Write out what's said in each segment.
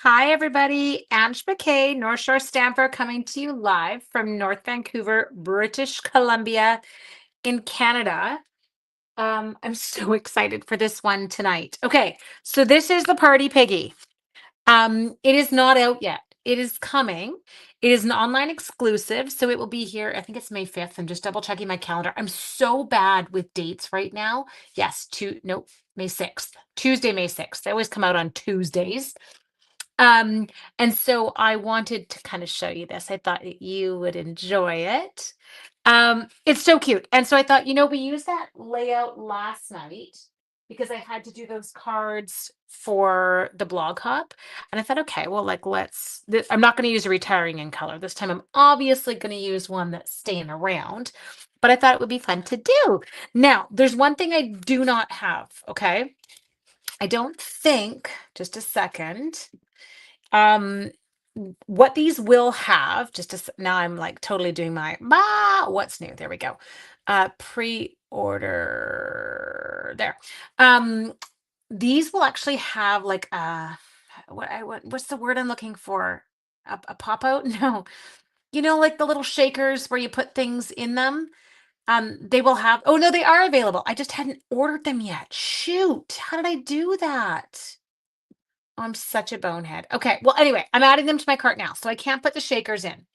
Hi, everybody. Ange McKay, North Shore Stamper, coming to you live from North Vancouver, British Columbia, in Canada. I'm so excited for this one tonight. Okay, so this is the Party Piggy. It is not out yet. It is coming. It is an online exclusive, so it will be here. I think it's May 5th. I'm just double checking my calendar. I'm so bad with dates right now. Yes, nope, May 6th. Tuesday, May 6th. They always come out on Tuesdays. Um, and so I wanted to kind of show you this. I thought that you would enjoy it. It's so cute. And so I thought, we used that layout last night because I had to do those cards for the blog hop. And I thought, okay, well, I'm not going to use a retiring in color. This time I'm obviously going to use one that's staying around, but I thought it would be fun to do. Now, there's one thing I do not have, okay? I don't think, just a second. Um, what these will have, now I'm like totally doing what's new? There we go. Pre-order there. These will actually have like what's the word I'm looking for? A pop out? No. Like the little shakers where you put things in them. They will have, oh no, they are available. I just hadn't ordered them yet. Shoot, how did I do that? I'm such a bonehead. Okay. Well, anyway, I'm adding them to my cart now, so I can't put the shakers in.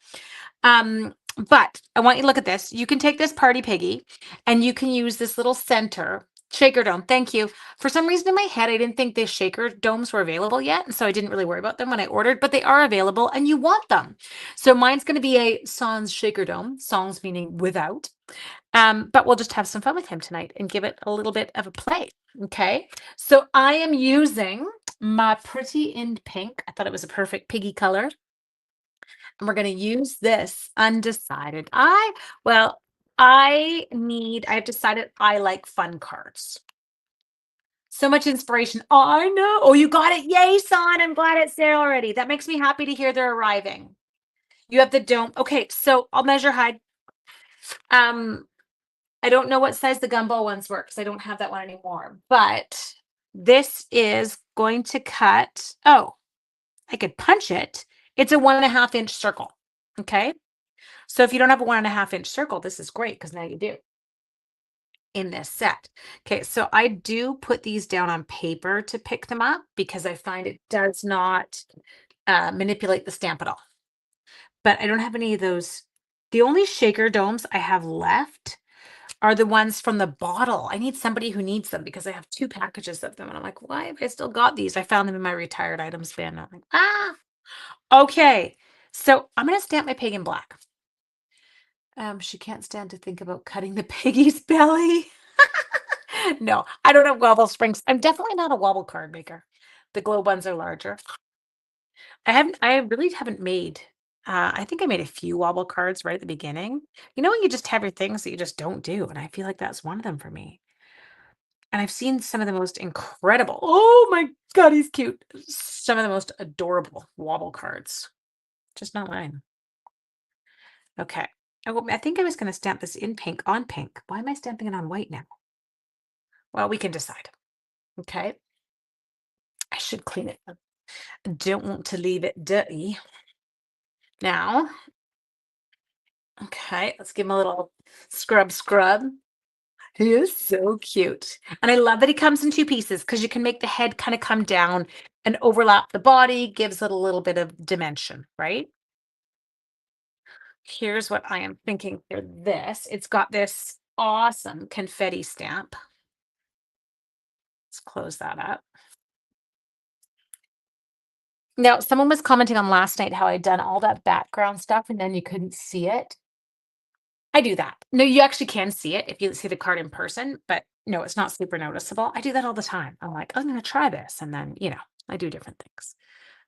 But I want you to look at this. You can take this Party Piggy and you can use this little center shaker dome. Thank you. For some reason in my head, I didn't think the shaker domes were available yet. And so I didn't really worry about them when I ordered, but they are available and you want them. So mine's going to be a sans shaker dome, sans meaning without. But we'll just have some fun with him tonight and give it a little bit of a play. Okay. So I am using my Pretty in Pink. I thought it was a perfect piggy color. And we're going to use this undecided. I've decided I like fun cards. So much inspiration. Oh, I know. Oh, you got it. Yay, son. I'm glad it's there already. That makes me happy to hear they're arriving. You have the dome. Okay, so I'll measure height. I don't know what size the gumball ones were because I don't have that one anymore. But this is going to cut. Oh, I could punch it. It's a 1.5-inch circle. Okay. So if you don't have a 1.5-inch circle, this is great because now you do in this set. Okay, so I do put these down on paper to pick them up because I find it does not manipulate the stamp at all. But I don't have any of those. The only shaker domes I have left are the ones from the bottle. I need somebody who needs them because I have 2 packages of them. And I'm like, why have I still got these? I found them in my retired items bin. I'm like, okay. So I'm going to stamp my pig in black. She can't stand to think about cutting the piggy's belly. No, I don't have wobble springs. I'm definitely not a wobble card maker. The glow ones are larger. I really haven't made, I think I made a few wobble cards right at the beginning. When you just have your things that you just don't do. And I feel like that's one of them for me. And I've seen some of the most incredible, oh my God, he's cute. Some of the most adorable wobble cards. Just not mine. Okay. I think I was going to stamp this in pink on pink. Why am I stamping it on white now? Well, we can decide. Okay. I should clean it. I don't want to leave it dirty. Now, okay, let's give him a little scrub. He is so cute. And I love that he comes in 2 pieces because you can make the head kind of come down and overlap the body, gives it a little bit of dimension, right? Here's what I am thinking for this. It's got this awesome confetti stamp. Let's close that up. Now, someone was commenting on last night how I'd done all that background stuff and then you couldn't see it. I do that. No, you actually can see it if you see the card in person, but no, it's not super noticeable. I do that all the time. I'm like, I'm going to try this. And then, I do different things.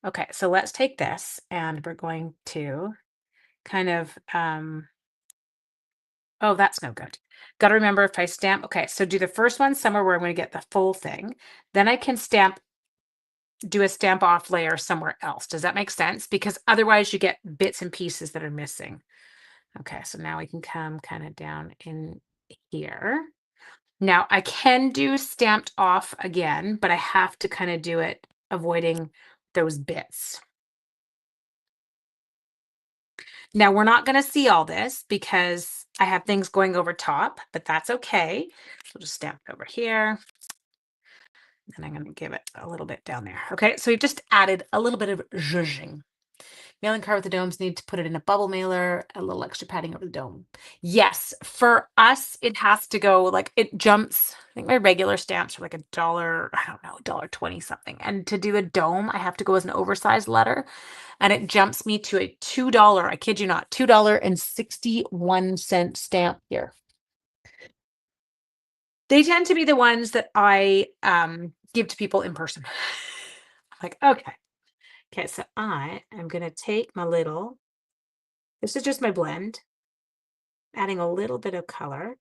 Okay, so let's take this and we're going to kind of, oh, that's no good. Got to remember if I stamp, okay, so do the first one somewhere where I'm going to get the full thing. Then I can do a stamp off layer somewhere else. Does that make sense? Because otherwise you get bits and pieces that are missing. Okay, so now we can come kind of down in here. Now I can do stamped off again, but I have to kind of do it avoiding those bits. Now we're not going to see all this because I have things going over top, but that's okay. So just stamp it over here. And I'm going to give it a little bit down there. Okay, so we've just added a little bit of zhuzhing. Mailing card with the domes, need to put it in a bubble mailer, a little extra padding over the dome. Yes, for us, it has to go like it jumps. I think my regular stamps are like $1, I don't know, $1.20 something. And to do a dome, I have to go as an oversized letter. And it jumps me to a $2, I kid you not, $2.61 stamp here. They tend to be the ones that I give to people in person. I'm like, okay. Okay, so I am going to take my little, this is just my blend, adding a little bit of color.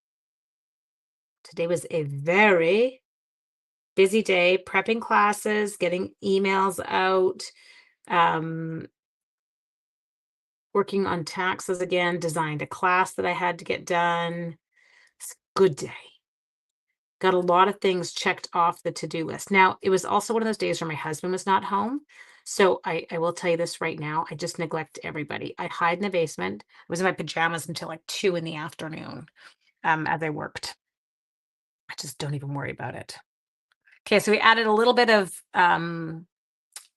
Today was a very busy day, prepping classes, getting emails out, working on taxes again, designed a class that I had to get done. It's a good day. Got a lot of things checked off the to-do list. Now, it was also one of those days where my husband was not home. So I will tell you this right now. I just neglect everybody. I hide in the basement. I was in my pajamas until like 2 in the afternoon as I worked. I just don't even worry about it. Okay, so we added a little bit of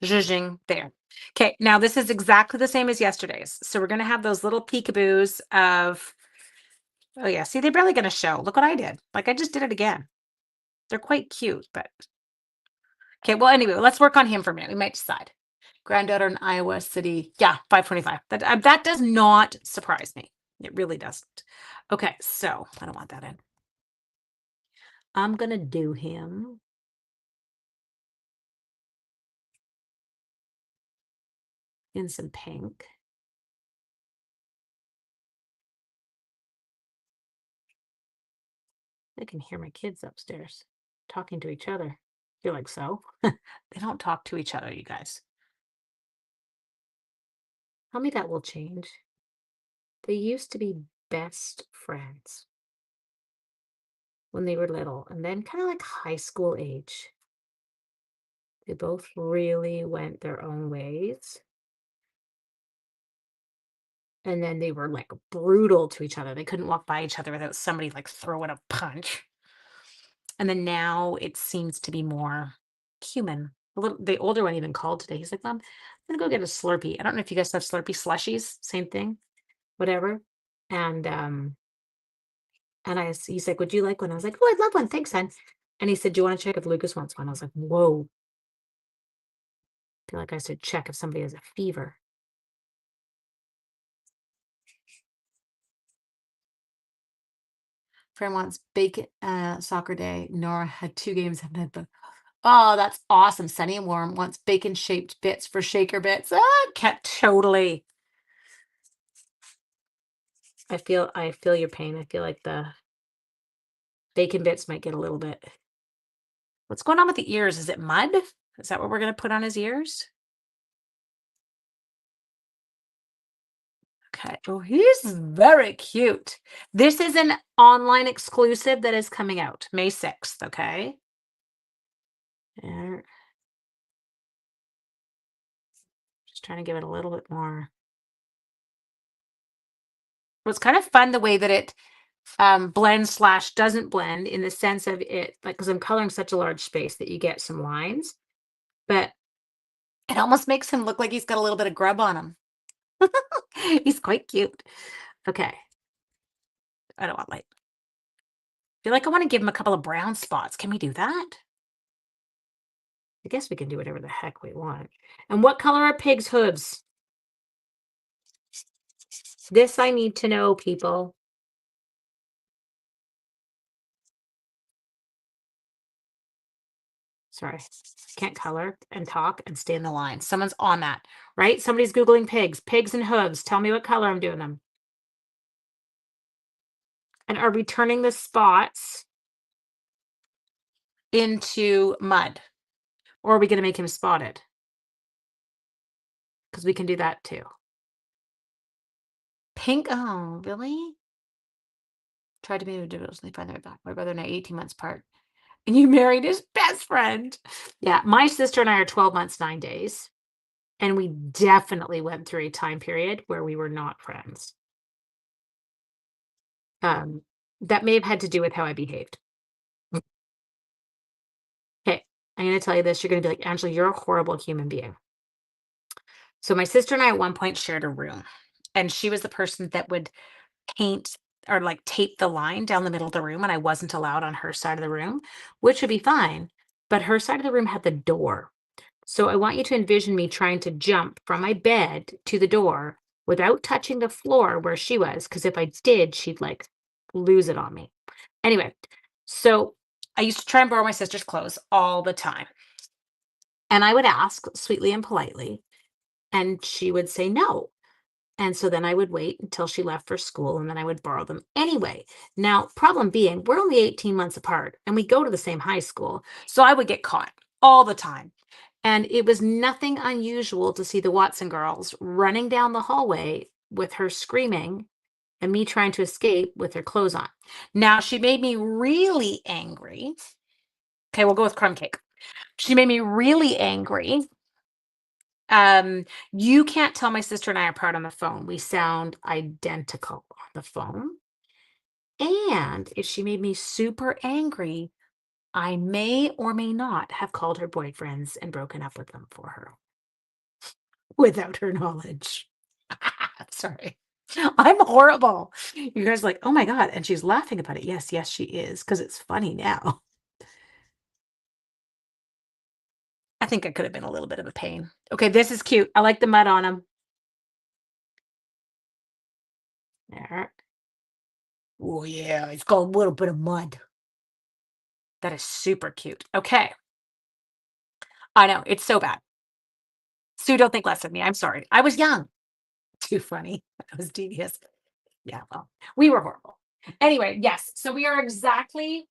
zhuzhing there. Okay, now this is exactly the same as yesterday's. So we're going to have those little peekaboos of, oh yeah, see, they're barely going to show. Look what I did. Like I just did it again. They're quite cute, but okay, well, anyway, let's work on him for a minute. We might decide. Granddaughter in Iowa City. Yeah, 525. That does not surprise me. It really doesn't. Okay, so I don't want that in. I'm going to do him in some pink. I can hear my kids upstairs talking to each other. You're like, so? They don't talk to each other, you guys. Tell me that will change. They used to be best friends when they were little, and then kind of like high school age. They both really went their own ways. And then they were like brutal to each other. They couldn't walk by each other without somebody like throwing a punch. And then now it seems to be more human. The older one even called today. He's like, Mom, I'm gonna go get a Slurpee. I don't know if you guys have Slurpee slushies, same thing, whatever. And he's like, would you like one? I was like, oh, I'd love one. Thanks, son. And he said, do you want to check if Lucas wants one? I was like, whoa. I feel like I should check if somebody has a fever. Friend wants bacon soccer day. Nora had 2 games haven't had, but oh, that's awesome. Sunny and warm wants bacon shaped bits for shaker bits. Ah, cat totally. I feel your pain. I feel like the bacon bits might get a little bit. What's going on with the ears? Is it mud? Is that what we're gonna put on his ears? Okay. Oh, he's very cute. This is an online exclusive that is coming out May 6th. Okay. There. Just trying to give it a little bit more. Well, it's kind of fun the way that it blends slash doesn't blend in the sense of it, like, because I'm coloring such a large space that you get some lines, but it almost makes him look like he's got a little bit of grub on him. He's quite cute. Okay. I don't want light. I feel like I want to give him a couple of brown spots. Can we do that? I guess we can do whatever the heck we want. And what color are Pig's hooves? This I need to know, people. Sorry, can't color and talk and stay in the line. Someone's on that, right? Somebody's Googling pigs, pigs and hooves. Tell me what color I'm doing them. And are we turning the spots into mud? Or are we going to make him spotted? Because we can do that too. Pink, oh, really? Tried to be individually find their back. My brother and I 18 months apart. And you married his best friend. Yeah, my sister and I are 12 months, 9 days. And we definitely went through a time period where we were not friends. Um, that may have had to do with how I behaved. Okay, I'm gonna tell you this, you're gonna be like, "Angela, you're a horrible human being." So my sister and I at one point shared a room, and she was the person that would paint or, like, tape the line down the middle of the room, and I wasn't allowed on her side of the room, which would be fine, but her side of the room had the door. So I want you to envision me trying to jump from my bed to the door without touching the floor where she was, because if I did, she'd, like, lose it on me. Anyway, so I used to try and borrow my sister's clothes all the time, and I would ask sweetly and politely, and she would say no. And so then I would wait until she left for school and then I would borrow them anyway. Now, problem being, we're only 18 months apart and we go to the same high school. So I would get caught all the time. And it was nothing unusual to see the Watson girls running down the hallway with her screaming and me trying to escape with her clothes on. Now, she made me really angry. Okay, we'll go with crumb cake. She made me really angry. Um, you can't tell my sister and I apart on the phone. We sound identical on the phone. And if she made me super angry, I may or may not have called her boyfriends and broken up with them for her without her knowledge. Sorry. I'm horrible. You guys are like, oh my God. And she's laughing about it. Yes, yes, she is, because it's funny now. I think I could have been a little bit of a pain. Okay, this is cute. I like the mud on them. There. Oh, yeah. It's got a little bit of mud. That is super cute. Okay. I know, it's so bad. Sue, don't think less of me. I'm sorry. I was young. Too funny. That was devious. Yeah, well, we were horrible. Anyway, yes. So we are exactly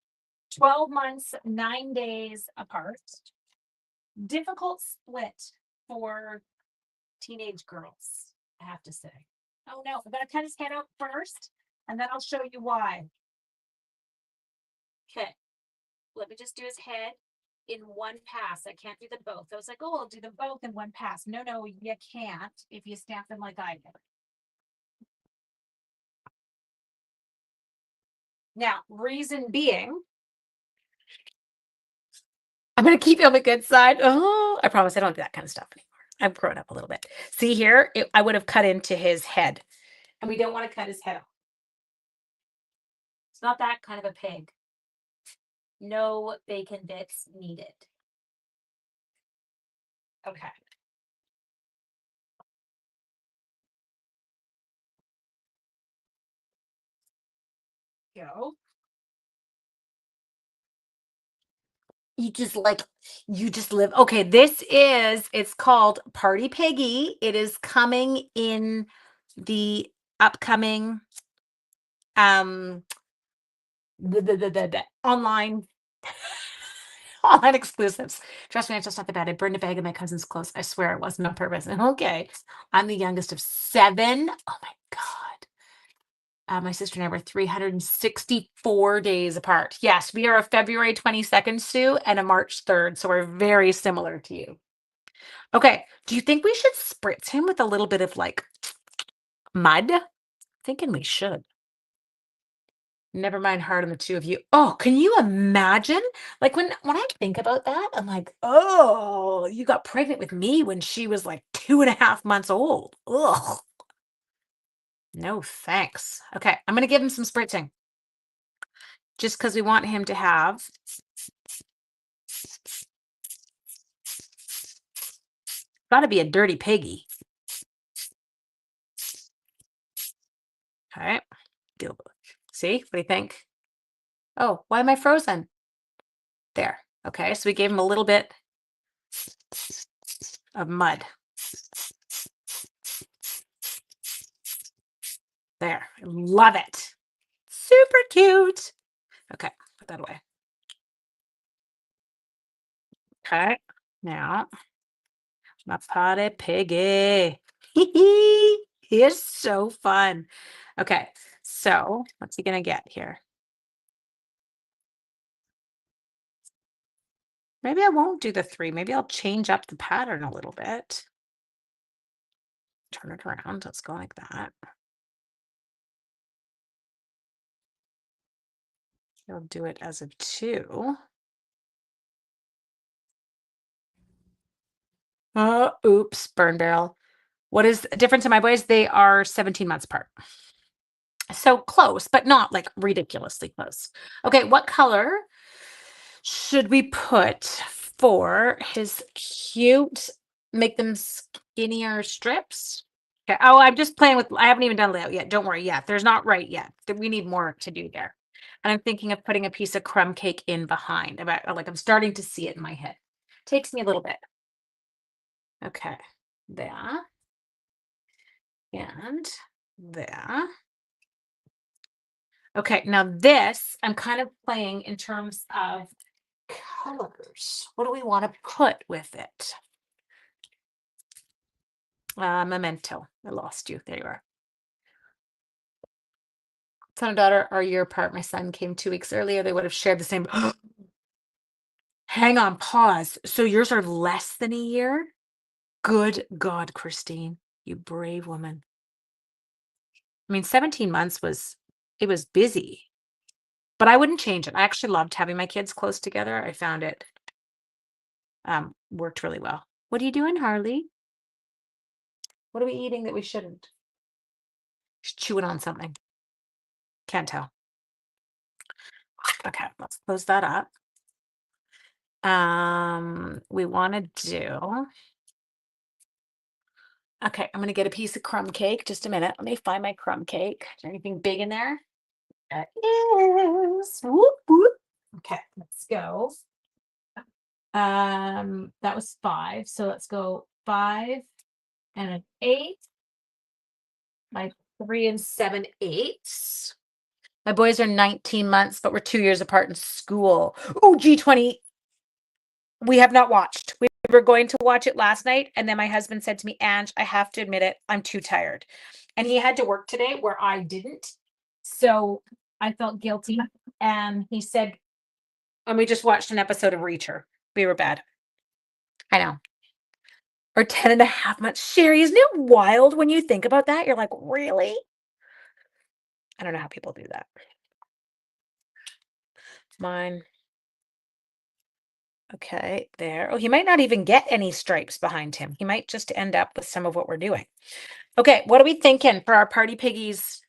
12 months, 9 days apart. Difficult split for teenage girls, I have to say. Oh no, I'm gonna cut his head out first, and then I'll show you why. Okay. Let me just do his head in one pass. I can't do them both. I was like, oh, I'll do them both in one pass. No, no, you can't if you snap them like I did. Now, reason being, I'm going to keep you on the good side. Oh, I promise I don't do that kind of stuff anymore. I've grown up a little bit. See here, I would have cut into his head, and we don't want to cut his head off. It's not that kind of a pig. No bacon bits needed. Okay. Go. You just like you just live okay, it's called Party Piggy. It is coming in the upcoming, um, the online online exclusives. Trust me, it's just not that bad. I burned a bag of my cousin's clothes. I swear it wasn't on purpose. Okay. I'm the youngest of 7. Oh my God. My sister and I were 364 days apart. Yes, we are a February 22nd, Sue, and a March 3rd, so we're very similar to you. Okay, do you think we should spritz him with a little bit of, like, mud? Thinking we should. Never mind hard on the 2 of you. Oh, can you imagine? Like, when I think about that, I'm like, "Oh, you got pregnant with me when she was, like, 2.5 months old. Ugh, no thanks." Okay, I'm gonna give him some spritzing just because we want him to have gotta be a dirty piggy. Alright, deal see? What do you think? Oh, why am I frozen? There. Okay, so we gave him a little bit of mud. There. I love it. Super cute. Okay, put that away. Okay. Now, my potty piggy. He is so fun. Okay, so what's he gonna get here? Maybe I won't do the 3. Maybe I'll change up the pattern a little bit. turn it around. Let's go like that. I'll do it as a 2. Oops, burn barrel. What is the difference in my boys? They are 17 months apart. So close, but not like ridiculously close. Okay, what color should we put for his cute, make them skinnier strips? Okay. Oh, I'm just playing with, I haven't even done layout yet. Don't worry. Yeah, there's not right yet. We need more to do there. And I'm thinking of putting a piece of crumb cake in behind. About like I'm starting to see it in my head. Takes me a little bit. Okay. There. And there. Okay, now this I'm kind of playing in terms of colors. What do we want to put with it? Memento. I lost you. There you are. Son and daughter are a year apart. My son came 2 weeks earlier. They would have shared the same. Hang on, pause. So yours are less than a year? Good God, Christine, you brave woman. I mean, 17 months it was busy, but I wouldn't change it. I actually loved having my kids close together. I found it worked really well. What are you doing, Harley? What are we eating that we shouldn't? She's chewing on something. Can't tell. Okay, let's close that up. We want to do. Okay, I'm gonna get a piece of crumb cake. Just a minute. Let me find my crumb cake. Is there anything big in there? That is. Whoop, whoop. Okay, let's go. That was 5. So let's go 5 and an 8. My 3 and 7/8. My boys are 19 months, but we're 2 years apart in school. Oh, G20. We have not watched. We were going to watch it last night, and then my husband said to me, Ange, I have to admit it, I'm too tired. And he had to work today where I didn't. So I felt guilty. And he said, and we just watched an episode of Reacher. We were bad. I know. Or 10 and a half months. Sherry, isn't it wild when you think about that? You're like, really? I don't know how people do that. Mine. Okay, there. Oh, he might not even get any stripes behind him. He might just end up with some of what we're doing. Okay, what are we thinking for our party piggies?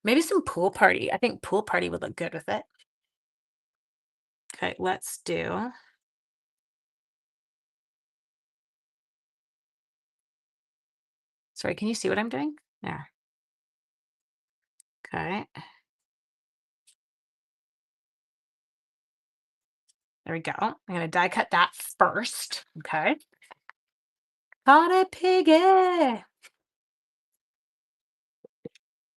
Maybe some pool party. I think pool party would look good with it. Okay, let's do. Sorry, can you see what I'm doing? There. Okay. There we go. I'm going to die cut that first. Okay. Party piggy.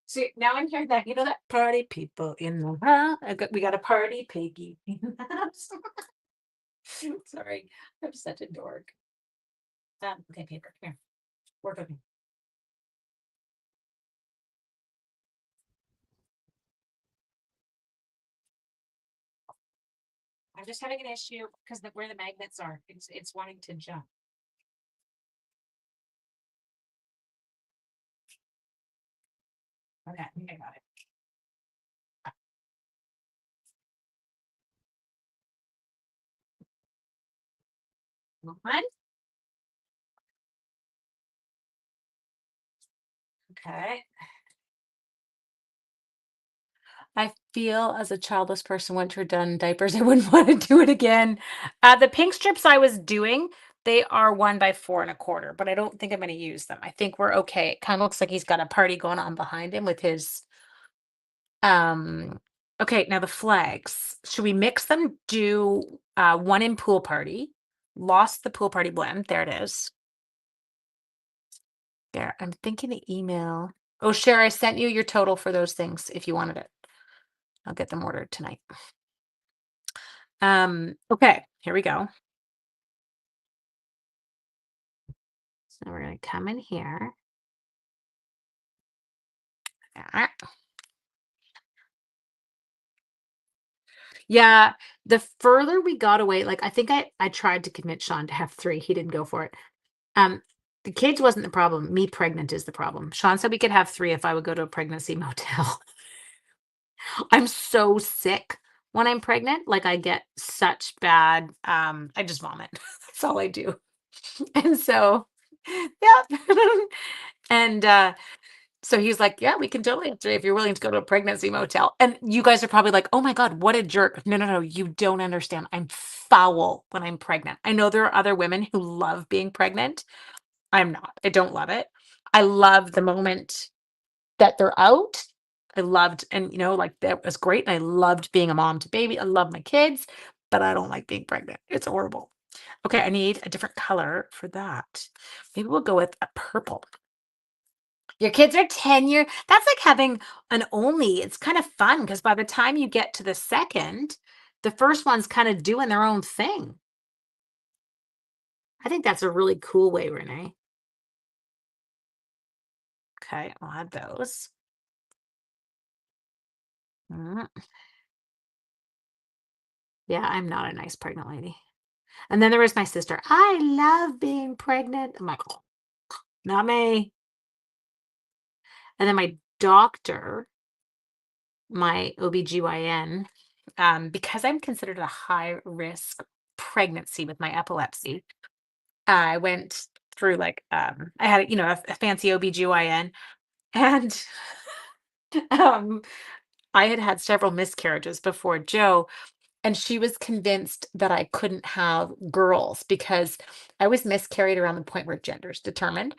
See, now I'm hearing that, that party people in the house. We got a party piggy in the house. Sorry, I'm such a dork. Okay, paper, come here. Work with me. I'm just having an issue because where the magnets are, it's wanting to jump. Okay, I think I got it. One. Okay. I feel as a childless person, once you're done diapers, I wouldn't want to do it again. The pink strips I was doing, they are 1 by 4 1/4, but I don't think I'm going to use them. I think we're okay. It kind of looks like he's got a party going on behind him with his, okay, now the flags. Should we mix them? Do 1 in pool party. Lost the pool party blend. There it is. There. I'm thinking the email. Oh, Cher, I sent you your total for those things if you wanted it. I'll get them ordered tonight. Okay, here we go. So we're going to come in here. Yeah, the further we got away, like I think I tried to convince Sean to have 3. He didn't go for it. The kids wasn't the problem. Me pregnant is the problem. Sean said we could have 3 if I would go to a pregnancy motel. I'm so sick when I'm pregnant. Like I get such bad, I just vomit. That's all I do. And so, yeah. And so he's like, yeah, we can totally have 3 if you're willing to go to a pregnancy motel. And you guys are probably like, oh my God, what a jerk. No, no, no, you don't understand. I'm foul when I'm pregnant. I know there are other women who love being pregnant. I'm not. I don't love it. I love the moment that they're out. I loved, and like that was great. And I loved being a mom to baby. I love my kids, but I don't like being pregnant. It's horrible. Okay, I need a different color for that. Maybe we'll go with a purple. Your kids are 10 year. That's like having an only. It's kind of fun because by the time you get to the second, the first one's kind of doing their own thing. I think that's a really cool way, Renee. Okay, I'll add those. Mm, yeah, I'm not a nice pregnant lady. And then there was my sister. I love being pregnant. I'm like, "Oh, not me." And then my doctor, my OBGYN, because I'm considered a high risk pregnancy with my epilepsy, I went through like I had, a fancy OBGYN and um I had had several miscarriages before Joe, and she was convinced that I couldn't have girls because I was miscarried around the point where gender's determined.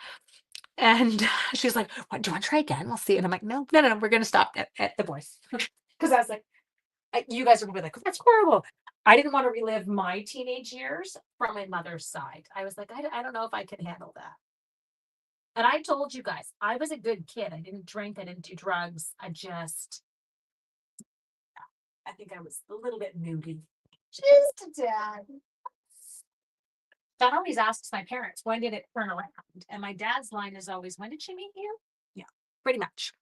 And she's like, "What, do you want to try again? We'll see." And I'm like, "No, no, no, no, we're gonna stop at the boys." Because I was like, you guys are gonna be like, "That's horrible." I didn't want to relive my teenage years from my mother's side. I was like, I don't know if I can handle that. And I told you guys, I was a good kid. I didn't drink, I didn't do drugs. I think I was a little bit moody. Just a tad. That always asks my parents, when did it turn around? And my dad's line is always, when did she meet you? Yeah, pretty much.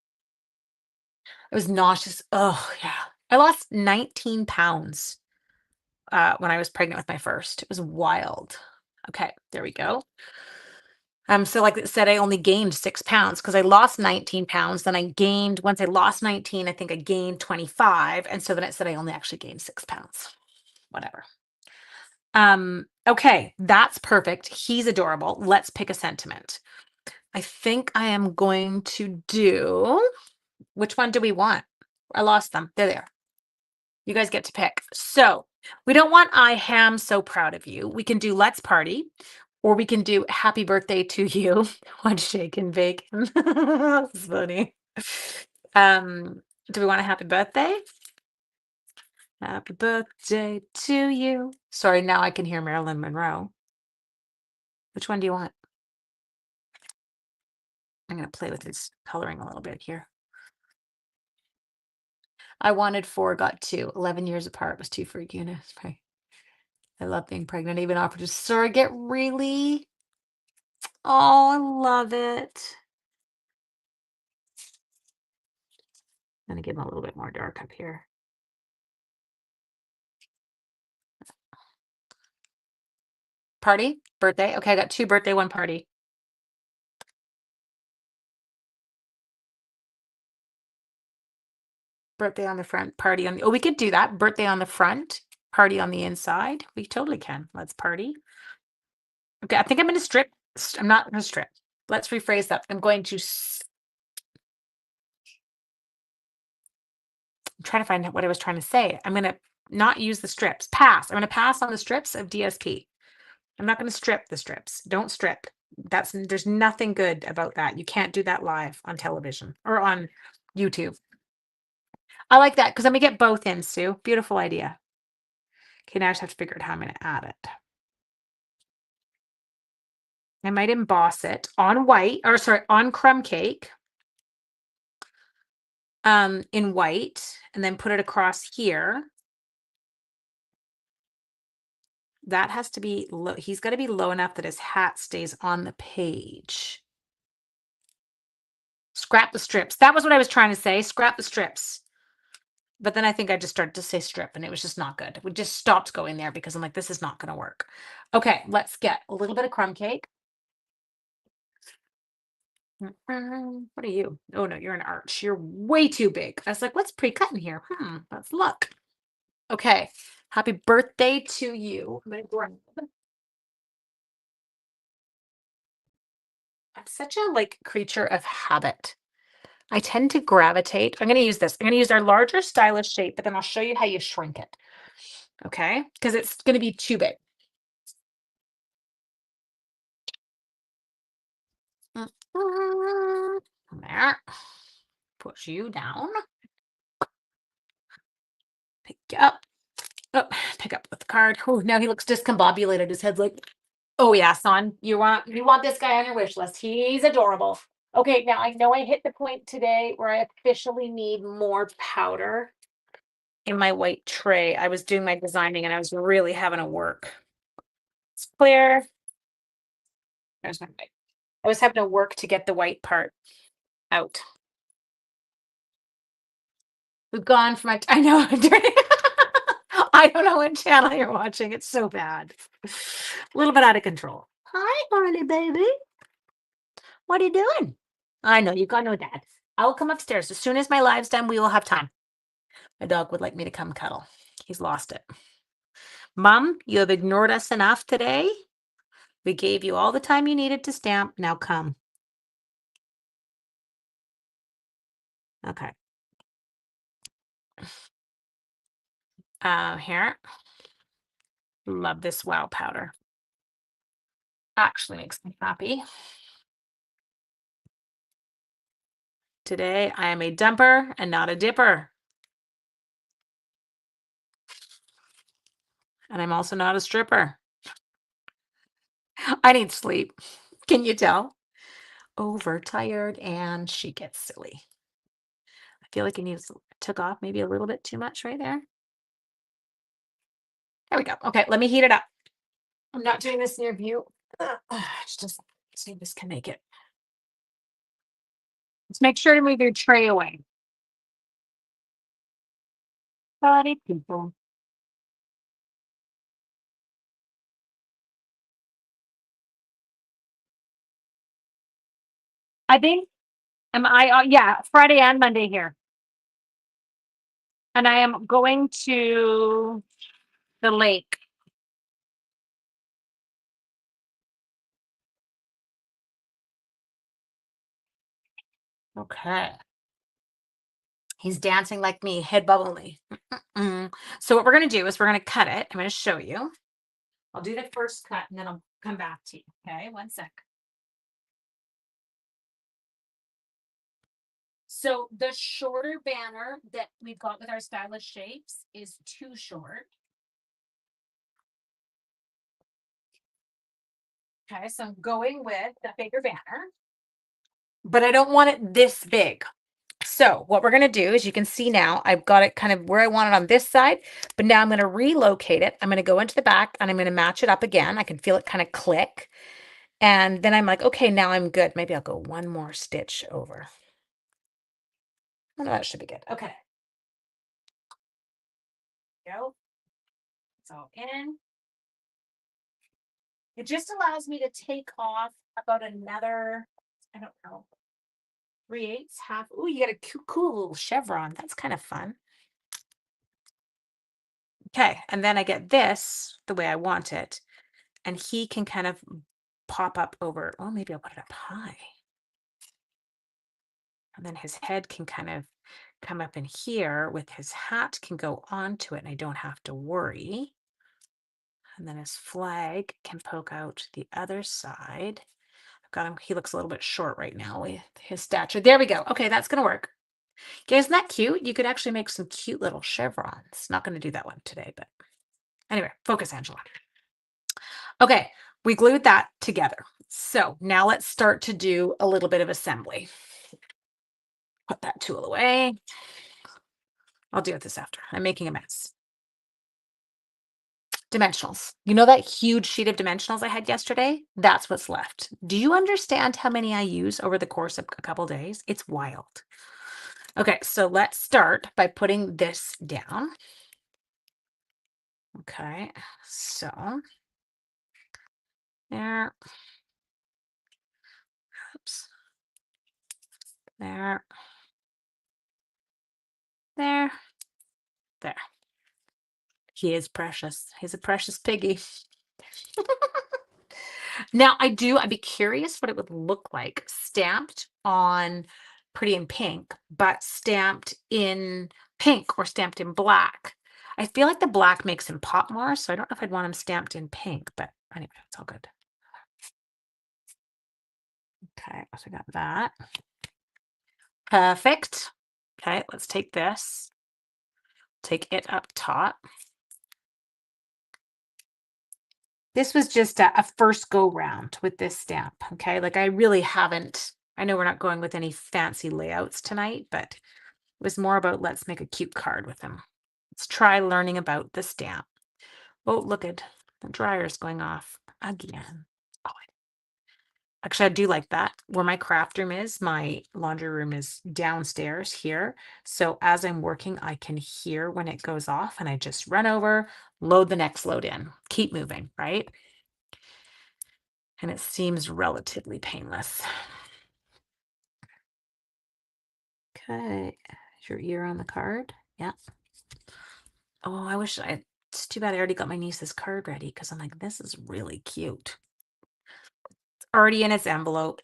It was nauseous. Oh, yeah. I lost 19 pounds when I was pregnant with my first. It was wild. Okay, there we go. So like I said, I only gained 6 pounds because I lost 19 pounds. Then I gained, once I lost 19, I think I gained 25. And so then it said I only actually gained 6 pounds. Whatever. Okay, that's perfect. He's adorable. Let's pick a sentiment. I think I am going to do, which one do we want? I lost them. They're there. You guys get to pick. So we don't want I am so proud of you. We can do let's party, or we can do happy birthday to you. One shake and bacon. That's funny. Do we want a happy birthday? Happy birthday to you. Sorry, now I can hear Marilyn Monroe. Which one do you want? I'm going to play with this coloring a little bit here. I wanted 4, got 2. 11 years apart was 2 for Eunice. Right. I love being pregnant. Even offered to surrogate. Really? Oh, I love it. I'm going to give them a little bit more dark up here. Party? Birthday? Okay, I got 2 birthday, 1 party. Birthday on the front, party on the, oh, we could do that. Birthday on the front, party on the inside. We totally can. Let's party. Okay, I think I'm going to strip. I'm not going to strip. Let's rephrase that. I'm going to I'm trying to find out what I was trying to say. I'm going to not use the strips. Pass. I'm going to pass on the strips of DSP. I'm not going to strip the strips. Don't strip. There's nothing good about that. You can't do that live on television or on YouTube. I like that because I'm going to get both in, Sue. Beautiful idea. Okay, now I just have to figure out how I'm going to add it. I might emboss it on white, or sorry, on crumb cake. In white, and then put it across here. That has to be low. He's got to be low enough that his hat stays on the page. Scrap the strips. That was what I was trying to say. Scrap the strips. But then I think I just started to say strip and it was just not good. We just stopped going there because I'm like, this is not going to work. Okay, let's get a little bit of crumb cake. What are you? Oh no, you're an arch. You're way too big. I was like, what's pre-cut in here? Let's look. Okay. Happy birthday to you. I'm such a like creature of habit. I tend to gravitate. I'm going to use this. I'm going to use our larger stylish shape, but then I'll show you how you shrink it. Okay? Because it's going to be too big. There. Push you down. Pick you up. Oh, pick up with the card. Oh, now he looks discombobulated. His head's like, oh yeah, son, you want this guy on your wish list. He's adorable. Okay, now I know I hit the point today where I officially need more powder in my white tray. I was doing my designing and I was really having to work. It's clear. There's my white. I was having to work to get the white part out. We've gone from my, I know, I don't know what channel you're watching. It's so bad. A little bit out of control. Hi, Harley baby. What are you doing? I know, you got no dad. I will come upstairs. As soon as my live's done, we will have time. My dog would like me to come cuddle. He's lost it. Mom, you have ignored us enough today. We gave you all the time you needed to stamp. Now come. Okay. Here. Love this wow powder. Actually makes me happy. Today, I am a dumper and not a dipper. And I'm also not a stripper. I need sleep. Can you tell? Overtired, and she gets silly. I feel like it took off maybe a little bit too much right there. There we go. Okay, let me heat it up. I'm not doing this near view. Just see if this can make it. Let's make sure to move your tray away. Sorry, people. I think, yeah, Friday and Monday here. And I am going to the lake. Okay. He's dancing like me, head bob only. So what we're going to do is we're going to cut it. I'm going to show you. I'll do the first cut and then I'll come back to you. Okay, one sec. So the shorter banner that we've got with our stylish shapes is too short. Okay, so I'm going with the bigger banner, but I don't want it this big. So what we're going to do is you can see now I've got it kind of where I want it on this side, but now I'm going to relocate it. I'm going to go into the back and I'm going to match it up again. I can feel it kind of click. And then I'm like, okay, now I'm good. Maybe I'll go one more stitch over. Oh, no, that should be good. Okay. Go. It's all in. It just allows me to take off about another, I don't know, 3/8, half. Oh, you got a cool little chevron. That's kind of fun. Okay, and then I get this the way I want it, and he can kind of pop up over. Oh, maybe I'll put it up high. And then his head can kind of come up in here with his hat can go onto it, and I don't have to worry. And then his flag can poke out the other side. I've got him, he looks a little bit short right now with his stature. There we go. Okay, that's gonna work. Okay, isn't that cute? You could actually make some cute little chevrons. Not gonna do that one today, but anyway, focus, Angela. Okay, we glued that together. So now let's start to do a little bit of assembly. Put that tool away. I'll deal with this after. I'm making a mess. Dimensionals. You know that huge sheet of dimensionals I had yesterday? That's what's left. Do you understand how many I use over the course of a couple days? It's wild. Okay, so let's start by putting this down. Okay, so there. Oops. There. There. There. He is precious. He's a precious piggy. Now, I'd be curious what it would look like stamped on Pretty in Pink, but stamped in pink or stamped in black. I feel like the black makes him pop more, so I don't know if I'd want him stamped in pink, but anyway, it's all good. Okay, so we got that. Perfect. Okay, let's take this. Take it up top. This was just a first go round with this stamp. Okay, like I really haven't. I know we're not going with any fancy layouts tonight, but it was more about let's make a cute card with them. Let's try learning about the stamp. Oh, look at the dryer's going off again. Oh, actually, I do like that. Where my craft room is, my laundry room is downstairs here. So as I'm working, I can hear when it goes off and I just run over, load the next load in, keep moving, right? And it seems relatively painless. Okay, is your ear on the card? Yeah. Oh, it's too bad I already got my niece's card ready because I'm like, this is really cute. It's already in its envelope.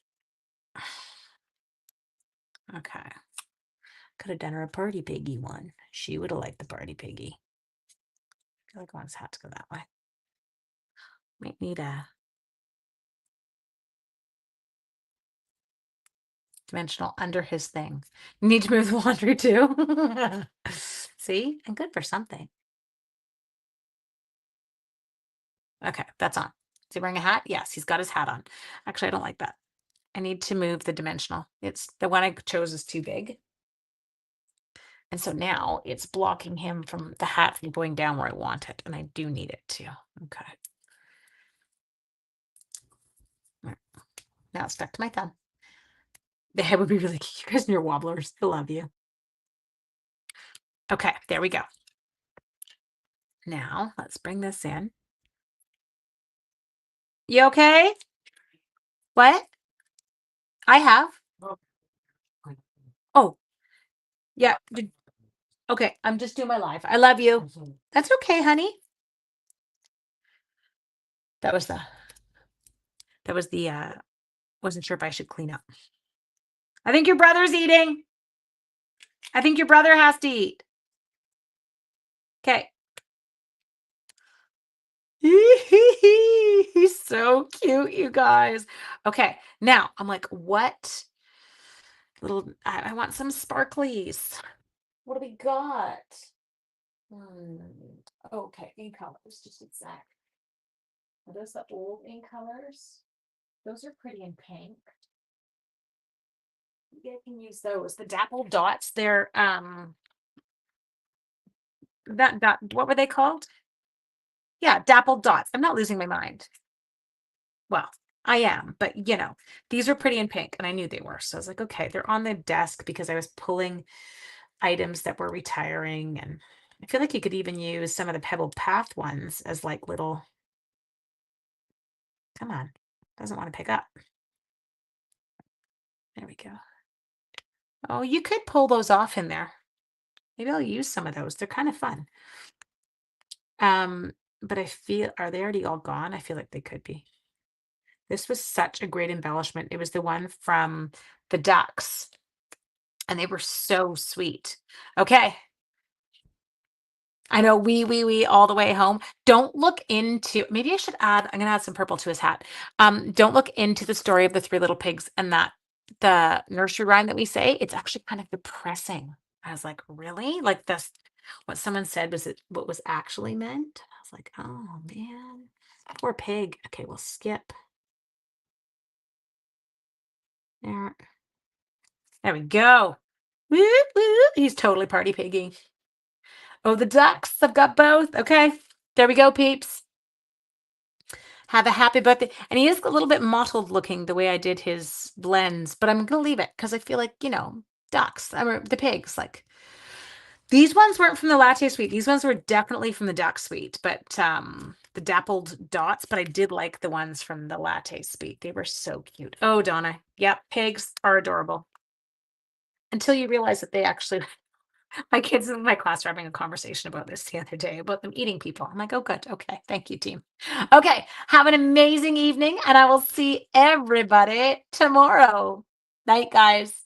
Okay. Could have done her a party piggy one. She would have liked the party piggy. I feel like one's had to go that way. Might need a dimensional under his thing. You need to move the laundry too. See? I'm good for something. Okay, that's on. Is he wearing a hat? Yes, he's got his hat on. Actually, I don't like that. I need to move the dimensional. It's the one I chose is too big. And so now it's blocking him from the hat from going down where I want it. And I do need it to. Okay. Right. Now it's stuck to my thumb. The head would be really cute. You guys and your wobblers. I love you. Okay, there we go. Now let's bring this in. You okay? What? I have. Oh, yeah. Okay, I'm just doing my live. I love you. That's okay, honey. That was the wasn't sure if I should clean up. I think your brother's eating. I think your brother has to eat. Okay. He's so cute, you guys. Okay, now I'm like, what little I want some sparklies. What do we got? Okay, ink colors, just exact. Are those the old ink colors? Those are pretty in pink. You can use those. The dapple dots, they're that what were they called? Yeah, dappled dots. I'm not losing my mind. Well, I am, but these are pretty in pink, and I knew they were. So I was like, okay, they're on the desk because I was pulling items that were retiring, and I feel like you could even use some of the pebbled path ones as like little. Come on, doesn't want to pick up. There we go. Oh, you could pull those off in there. Maybe I'll use some of those. They're kind of fun. But are they already all gone? I feel like they could be. This was such a great embellishment. It was the one from the ducks, and they were so sweet. Okay. I know we all the way home. Don't look into, maybe I should I'm gonna add some purple to his hat. Don't look into the story of the three little pigs and the nursery rhyme that we say. It's actually kind of depressing. I was like, really? Like this, what someone said was it what was actually meant? I was like, oh man, poor pig. Okay, we'll skip. There. There we go. Woo, woo. He's totally party piggy. Oh, the ducks. I've got both. Okay. There we go, peeps. Have a happy birthday. And he is a little bit mottled looking the way I did his blends, but I'm going to leave it because I feel like, ducks. I mean, the pigs. Like these ones weren't from the latte suite. These ones were definitely from the duck suite, but the dappled dots, but I did like the ones from the latte suite. They were so cute. Oh, Donna. Yep. Pigs are adorable. until you realize that they actually my kids in my class were having a conversation about this the other day, about them eating people. I'm like, "Oh, good. Okay. Thank you, team." Okay. Have an amazing evening, and I will see everybody tomorrow. Night, guys.